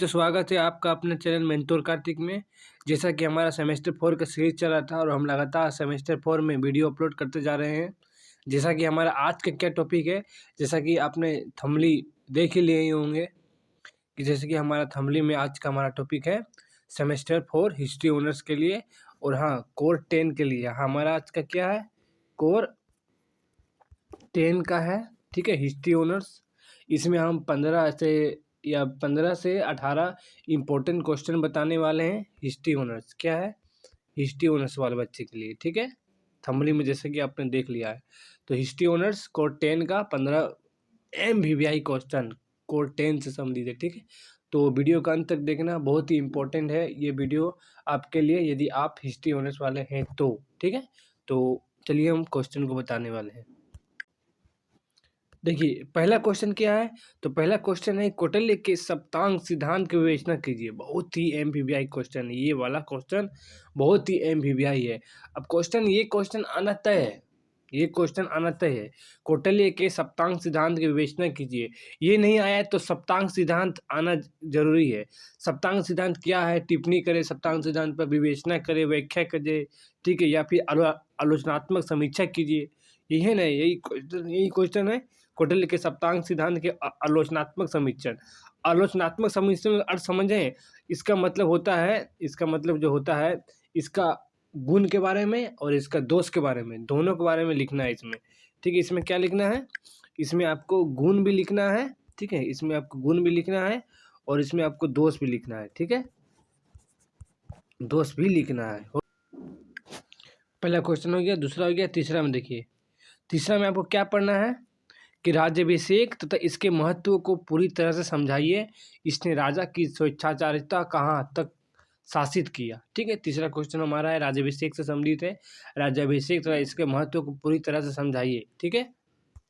तो स्वागत है आपका अपने चैनल मेंटोर कार्तिक में। जैसा कि हमारा सेमेस्टर 4 का सीरीज चल रहा था और हम लगातार सेमेस्टर 4 में वीडियो अपलोड करते जा रहे हैं। जैसा कि हमारा आज का क्या टॉपिक है, जैसा कि आपने थंबनेल देख ही लिए ही होंगे कि जैसे कि हमारा थंबनेल में आज का हमारा टॉपिक है सेमेस्टर 4 हिस्ट्री ऑनर्स के लिए और हाँ कोर 10 के लिए। हमारा आज का क्या है, कोर 10 का है, ठीक है, हिस्ट्री ऑनर्स। इसमें हम 15 से 18 इम्पोर्टेंट क्वेश्चन बताने वाले हैं। हिस्ट्री ऑनर्स क्या है, हिस्ट्री ऑनर्स वाले बच्चे के लिए, ठीक है। थंबनेल में जैसे कि आपने देख लिया है, तो हिस्ट्री ऑनर्स कोर 10 का 15 MVVI क्वेश्चन कोर 10 से संबंधित है, ठीक है। तो वीडियो का अंत तक देखना, बहुत ही इंपॉर्टेंट है ये वीडियो आपके लिए यदि आप हिस्ट्री ऑनर्स वाले हैं तो, ठीक है। तो चलिए हम क्वेश्चन को बताने वाले हैं। देखिए पहला क्वेश्चन क्या है, तो पहला क्वेश्चन है कौटिल्य के सप्तांग सिद्धांत की विवेचना कीजिए। बहुत ही MVVI क्वेश्चन है ये वाला क्वेश्चन, बहुत ही MVVI है। अब ये क्वेश्चन आना तय है, ये क्वेश्चन आना तय है। कौटिल्य के सप्तांग सिद्धांत की विवेचना कीजिए, ये नहीं आया तो सप्तांग सिद्धांत आना जरूरी है। सप्तांग सिद्धांत क्या है, टिप्पणी करे सप्तांग सिद्धांत पर, विवेचना करे, व्याख्या करे, ठीक है, या फिर आलोचनात्मक समीक्षा कीजिए। यही है ना, यही क्वेश्चन है। कौटिल्य के सप्तांग सिद्धांत के आलोचनात्मक समीक्षण। आलोचनात्मक समीक्षण में अर्थ समझें, इसका मतलब होता है, इसका मतलब जो होता है, इसका गुण के बारे में और इसका दोष के बारे में, दोनों के बारे में लिखना है इसमें, ठीक है। इसमें क्या लिखना है, इसमें आपको गुण भी लिखना है, ठीक है, इसमें आपको गुण भी लिखना है और इसमें आपको दोष भी लिखना है, ठीक है, दोष भी लिखना है। पहला क्वेश्चन हो गया, दूसरा हो गया, तीसरा में देखिए, तीसरा में आपको क्या पढ़ना है कि राज्याभिषेक तथा इसके महत्व को पूरी तरह से समझाइए। इसने राजा की स्वेच्छाचारिता कहाँ तक शासित किया, ठीक है। तीसरा क्वेश्चन हमारा है राज्याभिषेक से संबंधित है, राज्याभिषेक तथा इसके महत्व को पूरी तरह से समझाइए, ठीक है।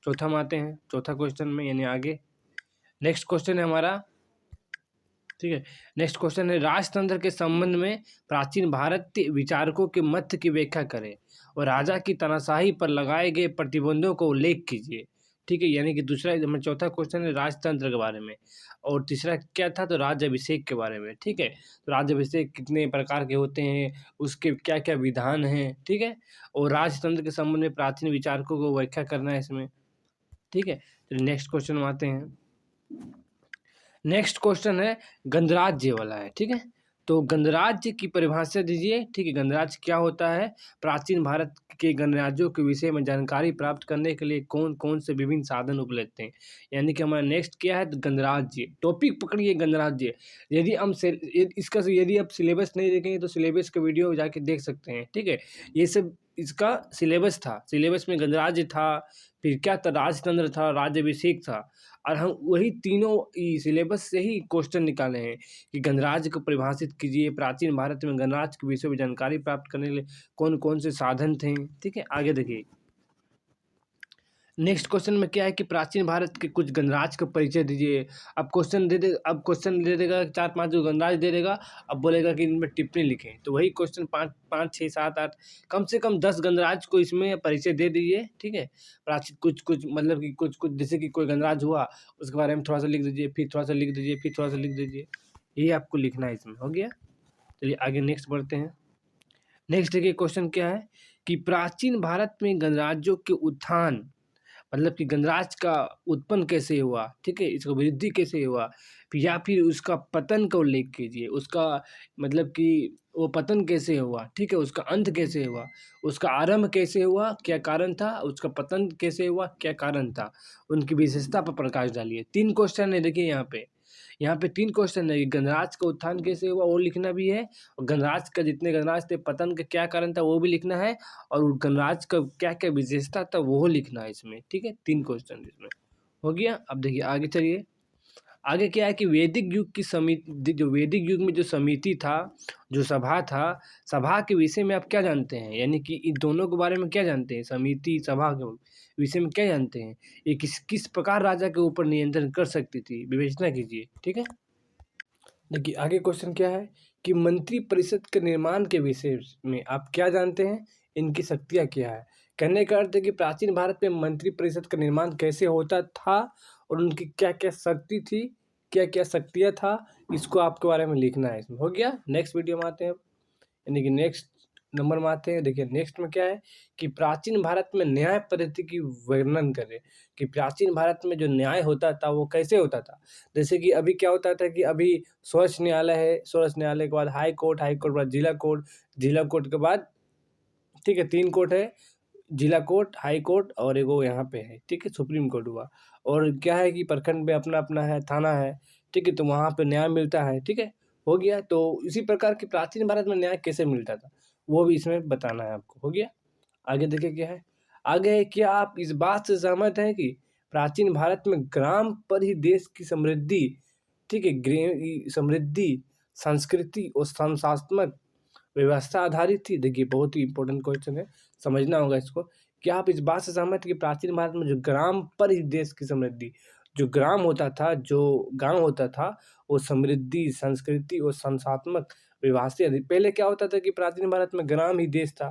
चौथा में आते हैं, चौथा क्वेश्चन में यानी आगे नेक्स्ट क्वेश्चन है हमारा, ठीक है। नेक्स्ट क्वेश्चन है राजतंत्र के संबंध में प्राचीन भारतीय विचारकों के मत की व्याख्या करें और राजा की तानाशाही पर लगाए गए प्रतिबंधों को उल्लेख कीजिए, ठीक है। यानी कि चौथा क्वेश्चन है राजतंत्र के बारे में और तीसरा क्या था, तो राज्याभिषेक के बारे में, ठीक है। तो राज्याभिषेक कितने प्रकार के होते हैं, उसके क्या क्या विधान हैं, ठीक है, और राजतंत्र के संबंध में प्राचीन विचारकों को व्याख्या करना है इसमें, ठीक है। तो नेक्स्ट क्वेश्चन में आते हैं। नेक्स्ट क्वेश्चन है गणराज्य वाला है, ठीक है। तो गणराज्य की परिभाषा दीजिए, ठीक है। गणराज्य क्या होता है, प्राचीन भारत के गणराज्यों के विषय में जानकारी प्राप्त करने के लिए कौन कौन से विभिन्न साधन उपलब्ध हैं। यानी कि हमारा नेक्स्ट क्या है, तो गणराज्य टॉपिक पकड़िए, गणराज्य। यदि हम यदि आप सिलेबस नहीं देखेंगे तो सिलेबस का वीडियो जाके देख सकते हैं, ठीक है। ये सब इसका सिलेबस था, सिलेबस में गणराज्य था, फिर क्या था, राजतंत्र था, राज्याभिषेक था, और हम वही तीनों सिलेबस से ही क्वेश्चन निकाले हैं कि गणराज्य को परिभाषित कीजिए, प्राचीन भारत में गणराज्य के विषय में जानकारी प्राप्त करने के लिए कौन कौन से साधन थे, ठीक है। आगे देखिए नेक्स्ट क्वेश्चन में क्या है कि प्राचीन भारत के कुछ गणराज्य का परिचय दीजिए। अब क्वेश्चन दे देगा 4-5 जो गणराज्य दे देगा, अब बोलेगा कि इनमें टिप्पणी लिखें, तो वही क्वेश्चन 5, 6, 7, 8 कम से कम 10 गणराज्य को इसमें परिचय दे दीजिए, ठीक है। प्राचीन कुछ मतलब कि कुछ जैसे कि कोई गणराज्य हुआ उसके बारे में थोड़ा सा लिख दीजिए, फिर थोड़ा सा लिख दीजिए, फिर थोड़ा सा लिख दीजिए, यही आपको लिखना है इसमें, हो गया। चलिए आगे नेक्स्ट बढ़ते हैं। नेक्स्ट देखिए क्वेश्चन क्या है कि प्राचीन भारत में गणराज्यों के उत्थान, मतलब कि गणराज्य का उत्पन्न कैसे हुआ, ठीक है, इसका वृद्धि कैसे हुआ, या फिर उसका पतन का उल्लेख कीजिए। उसका मतलब कि वो पतन कैसे हुआ, ठीक है, उसका अंत कैसे हुआ, उसका आरंभ कैसे हुआ, क्या कारण था, उसका पतन कैसे हुआ, क्या कारण था, उनकी विशेषता पर प्रकाश डालिए। 3 क्वेश्चन है देखिए यहाँ पे 3 क्वेश्चन है। गणराज्य का उत्थान कैसे हुआ वो लिखना भी है, और गणराज्य का जितने गणराज्य थे पतन का क्या कारण था वो भी लिखना है, और गणराज्य का क्या क्या विशेषता था वो लिखना है इसमें, ठीक है। 3 क्वेश्चन इसमें हो गया। अब देखिए आगे चलिए, आगे क्या है कि वैदिक युग की समिति, जो वैदिक युग में जो समिति था, जो सभा था, सभा के विषय में आप क्या जानते हैं, यानी कि इन दोनों के बारे में क्या जानते हैं, समिति सभा के विषय में क्या जानते हैं, ये किस किस प्रकार राजा के ऊपर नियंत्रण कर सकती थी, विवेचना कीजिए, ठीक है। देखिए आगे क्वेश्चन क्या है कि मंत्री परिषद के निर्माण के विषय में आप क्या जानते हैं, इनकी शक्तियाँ क्या है। कहने का अर्थ है कि प्राचीन भारत में मंत्री परिषद का निर्माण कैसे होता था और उनकी क्या क्या शक्ति थी, क्या क्या शक्तियाँ था, इसको आपके बारे में लिखना है इसमें। हो गया। नेक्स्ट वीडियो में आते हैं, यानी कि नेक्स्ट नंबर में आते हैं। देखिए नेक्स्ट में क्या है कि प्राचीन भारत में न्याय पद्धति की वर्णन करें, कि प्राचीन भारत में जो न्याय होता था वो कैसे होता था। जैसे कि अभी क्या होता था कि अभी सर्वोच्च न्यायालय है, सर्वोच्च न्यायालय के बाद हाई कोर्ट, हाई कोर्ट के बाद जिला कोर्ट, जिला कोर्ट के बाद ठीक है 3 कोर्ट है, जिला कोर्ट, हाई कोर्ट और एगो यहाँ पे है, ठीक है सुप्रीम कोर्ट हुआ। और क्या है कि प्रखंड में अपना अपना है, थाना है, ठीक है, तो वहाँ पे न्याय मिलता है, ठीक है। हो गया। तो इसी प्रकार की प्राचीन भारत में न्याय कैसे मिलता था वो भी इसमें बताना है आपको। हो गया। आगे देखिए क्या है, आगे है क्या आप इस बात से सहमत हैं कि प्राचीन भारत में ग्राम पर ही देश की समृद्धि, ठीक है, समृद्धि, संस्कृति और संस्थात्मक व्यवस्था आधारित थी। देखिए बहुत ही इंपॉर्टेंट क्वेश्चन है, समझना होगा इसको। क्या आप इस बात से सहमत हैं कि प्राचीन भारत में जो ग्राम पर ही देश की समृद्धि, जो ग्राम होता था, जो गांव होता था, वो समृद्धि, संस्कृति और संस्थात्मक व्यवस्था थी। पहले क्या होता था कि प्राचीन भारत में ग्राम ही देश था।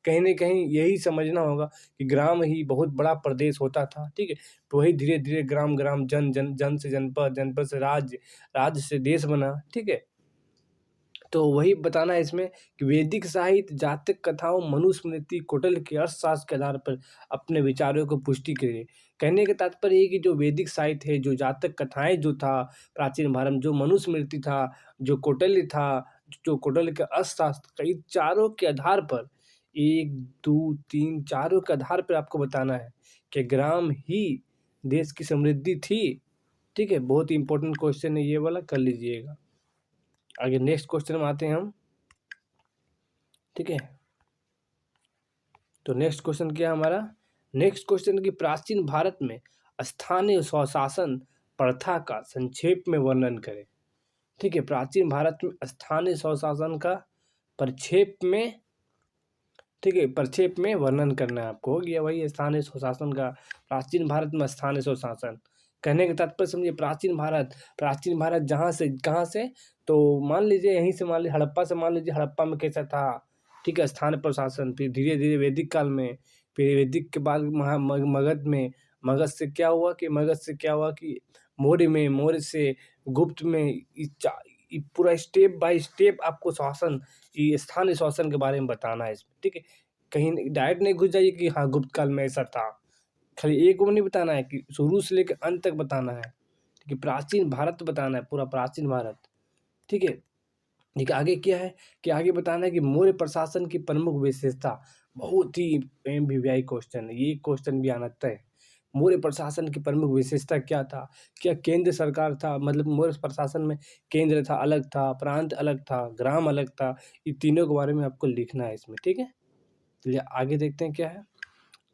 कहीं न कहीं यही समझना होगा कि ग्राम ही बहुत बड़ा प्रदेश होता था, ठीक है। तो वही धीरे-धीरे ग्राम-ग्राम, जन से जनपद, जनपद से राज्य, राज्य से देश बना, ठीक है। तो वही बताना है इसमें कि वैदिक साहित्य, जातक कथाओं, मनुस्मृति, कौटिल्य के अर्थशास्त्र के आधार पर अपने विचारों को पुष्टि करे। कहने का तात्पर्य ये है कि जो वैदिक साहित्य है, जो जातक कथाएँ जो था प्राचीन भारत में, जो मनुस्मृति था, जो कौटिल्य था, जो कौटिल्य का अर्थशास्त्र, इन चारों के आधार पर 1, 2, 3 चारों के आधार पर आपको बताना है कि ग्राम ही देश की समृद्धि थी, ठीक है। बहुत ही इंपॉर्टेंट क्वेश्चन है ये वाला, कर लीजिएगा। आगे नेक्स्ट क्वेश्चन में आते हैं हम, ठीक है। तो नेक्स्ट क्वेश्चन क्या है हमारा, नेक्स्ट क्वेश्चन की प्राचीन भारत में स्थानीय स्वशासन प्रथा का संक्षेप में वर्णन करें, ठीक है। प्राचीन भारत में स्थानीय स्वशासन का प्रक्षेप में, ठीक है, प्रक्षेप में वर्णन करना है आपको। हो गया वही स्थानीय स्वशासन का, प्राचीन भारत में स्थानीय स्वशासन। कहने का तात्पर्य समझिए, प्राचीन भारत, प्राचीन भारत जहाँ से कहाँ से, तो मान लीजिए यहीं से, मान लीजिए हड़प्पा से, मान लीजिए हड़प्पा में कैसा था, ठीक है, स्थानीय प्रशासन। फिर धीरे धीरे वैदिक काल में, फिर वैदिक के बाद मगध में, मगध से क्या हुआ कि, मगध से क्या हुआ कि मौर्य में, मौर्य से गुप्त में, ये पूरा स्टेप बाय स्टेप आपको शासन, ये स्थानीय शासन के बारे में बताना है इसमें, ठीक है। कहीं डायरेक्ट नहीं घुस जाइए कि हाँ गुप्त काल में ऐसा था, खाली एक को नहीं बताना है कि शुरू से लेकर अंत तक बताना है, ठीक है। प्राचीन भारत बताना है, पूरा प्राचीन भारत, ठीक है। ठीक है, आगे क्या है कि आगे बताना है कि मौर्य प्रशासन की प्रमुख विशेषता। बहुत ही एमबीबीआई क्वेश्चन है, ये क्वेश्चन भी आना तय है। मौर्य प्रशासन की प्रमुख विशेषता क्या था, क्या केंद्र सरकार था, मतलब मौर्य प्रशासन में केंद्र था, अलग था, प्रांत अलग था, ग्राम अलग था, ये तीनों के बारे में आपको लिखना है इसमें, ठीक है। चलिए आगे देखते हैं क्या है।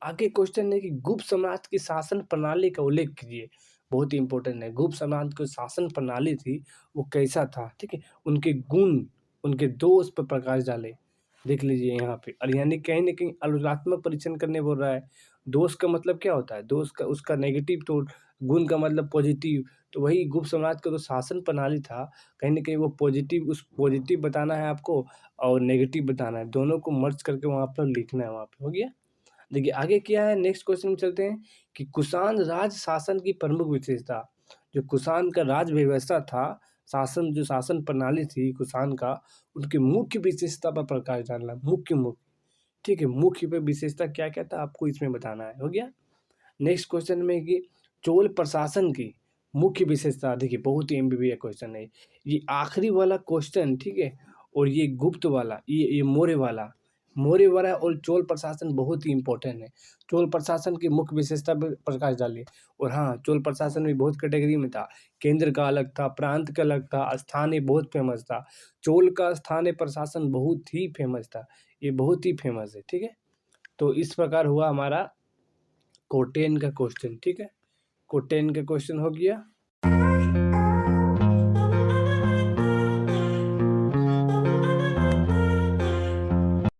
आगे क्वेश्चन है कि गुप्त साम्राज्य की शासन प्रणाली का उल्लेख कीजिए। बहुत ही इंपॉर्टेंट है, गुप्त साम्राज्य की शासन प्रणाली थी वो कैसा था, ठीक है। उनके गुण, उनके दोष पर प्रकाश डाले, देख लीजिए यहाँ पे। और यानी कहीं ना कहीं आलोचनात्मक परीक्षण करने बोल रहा है। दोष का मतलब क्या होता है, दोष का उसका नेगेटिव, तो गुण का मतलब पॉजिटिव। तो वही गुप्त साम्राज्य का जो शासन प्रणाली था, कहीं ना कहीं वो पॉजिटिव, उस पॉजिटिव बताना है आपको और नेगेटिव बताना है, दोनों को मर्ज करके वहाँ पर लिखना है। वहाँ पे हो गया। देखिए आगे क्या है, नेक्स्ट क्वेश्चन में चलते हैं कि कुषाण राज शासन की प्रमुख विशेषता। जो कुषाण का राज व्यवस्था था, शासन, जो शासन प्रणाली थी कुषाण का, उनकी मुख्य विशेषता पर प्रकाश डालना, मुख्य, ठीक है, मुख्य पे विशेषता क्या क्या था आपको इसमें बताना है। हो गया। नेक्स्ट क्वेश्चन में कि चोल प्रशासन की मुख्य विशेषता। देखिए बहुत ही एमबीबीएस क्वेश्चन है ये, आखिरी वाला क्वेश्चन, ठीक है। और ये गुप्त वाला, ये मौर्य वाला, मौर्य वाला और चोल प्रशासन बहुत ही इंपॉर्टेंट है। चोल प्रशासन की मुख्य विशेषता पर प्रकाश डालिए। और हाँ, चोल प्रशासन भी बहुत कैटेगरी में था, केंद्र का अलग था, प्रांत का अलग था, स्थानीय बहुत फेमस था। चोल का स्थानीय प्रशासन बहुत ही फेमस था, ये बहुत ही फेमस है, ठीक है। तो इस प्रकार हुआ हमारा कोटेन का क्वेश्चन, ठीक है। कोटेन का क्वेश्चन हो गया।